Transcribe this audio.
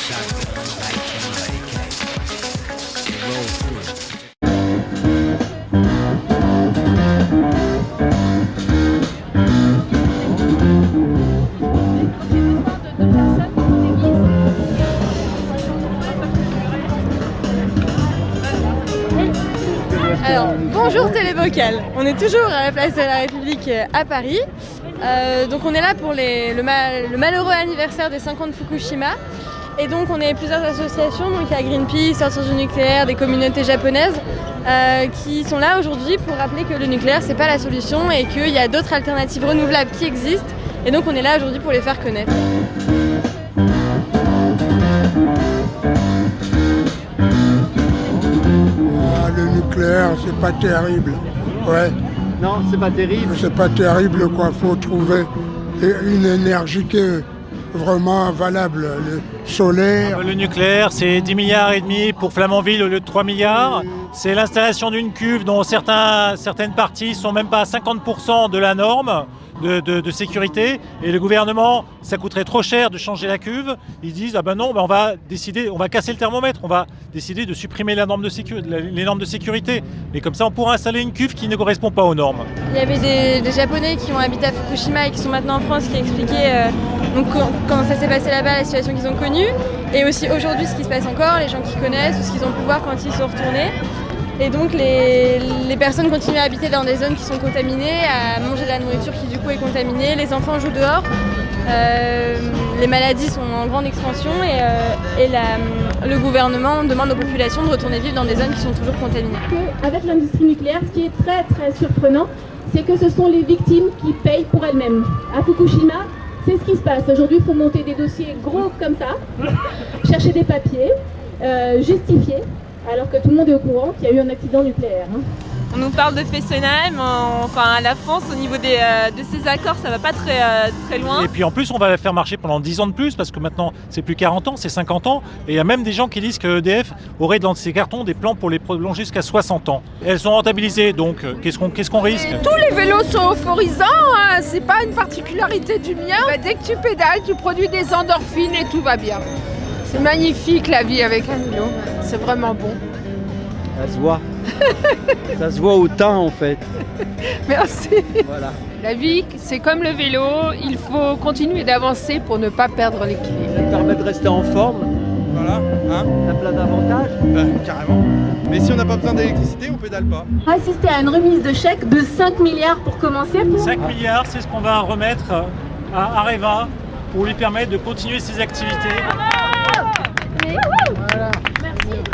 Alors, bonjour Télévocal, on est toujours à la place de la République à Paris. Donc on est là pour le malheureux anniversaire des 5 ans de Fukushima. Et donc on est plusieurs associations, donc il y a Greenpeace, Sortir du nucléaire, des communautés japonaises qui sont là aujourd'hui pour rappeler que le nucléaire c'est pas la solution et qu'il y a d'autres alternatives renouvelables qui existent. Et donc on est là aujourd'hui pour les faire connaître. Le nucléaire, c'est pas terrible. Ouais. Non, c'est pas terrible. C'est pas terrible, quoi. Faut trouver une énergie qui est vraiment valable. Le solaire. Le nucléaire, c'est 10 milliards et demi pour Flamanville au lieu de 3 milliards. C'est l'installation d'une cuve dont certaines parties sont même pas à 50% de la norme de sécurité. Et le gouvernement, ça coûterait trop cher de changer la cuve. Ils disent, ah ben non, on va casser le thermomètre, on va décider de supprimer les normes de sécurité. Et comme ça, on pourra installer une cuve qui ne correspond pas aux normes. Il y avait des Japonais qui ont habité à Fukushima et qui sont maintenant en France qui expliquaient comment ça s'est passé là-bas, la situation qu'ils ont connue. Et aussi aujourd'hui, ce qui se passe encore, les gens qui connaissent ou ce qu'ils ont pu voir quand ils sont retournés. Et donc les personnes continuent à habiter dans des zones qui sont contaminées, à manger de la nourriture qui du coup est contaminée, les enfants jouent dehors, les maladies sont en grande expansion et le gouvernement demande aux populations de retourner vivre dans des zones qui sont toujours contaminées. Avec l'industrie nucléaire, ce qui est très très surprenant, c'est que ce sont les victimes qui payent pour elles-mêmes. À Fukushima, c'est ce qui se passe. Aujourd'hui, il faut monter des dossiers gros comme ça, chercher des papiers, justifier. Alors que tout le monde est au courant qu'il y a eu un accident nucléaire. On nous parle de Fessenheim, enfin la France au niveau de ces accords ça va pas très loin. Et puis en plus on va la faire marcher pendant 10 ans de plus parce que maintenant c'est plus 40 ans, c'est 50 ans. Et il y a même des gens qui disent que EDF aurait dans ses cartons des plans pour les prolonger jusqu'à 60 ans. Elles sont rentabilisées donc qu'est-ce qu'on risque? Tous les vélos sont euphorisants, hein. C'est pas une particularité du mien. Dès que tu pédales, tu produis des endorphines et tout va bien. C'est magnifique la vie avec un vélo, c'est vraiment bon. Ça se voit. Ça se voit au teint en fait. Merci. Voilà. La vie, c'est comme le vélo, il faut continuer d'avancer pour ne pas perdre l'équilibre. Ça permet de rester en forme. Voilà, hein. Ça a plein d'avantages. Carrément. Mais si on n'a pas besoin d'électricité, on pédale pas. Assister à une remise de chèque de 5 milliards pour commencer. 5 milliards, c'est ce qu'on va remettre à Areva pour lui permettre de continuer ses activités.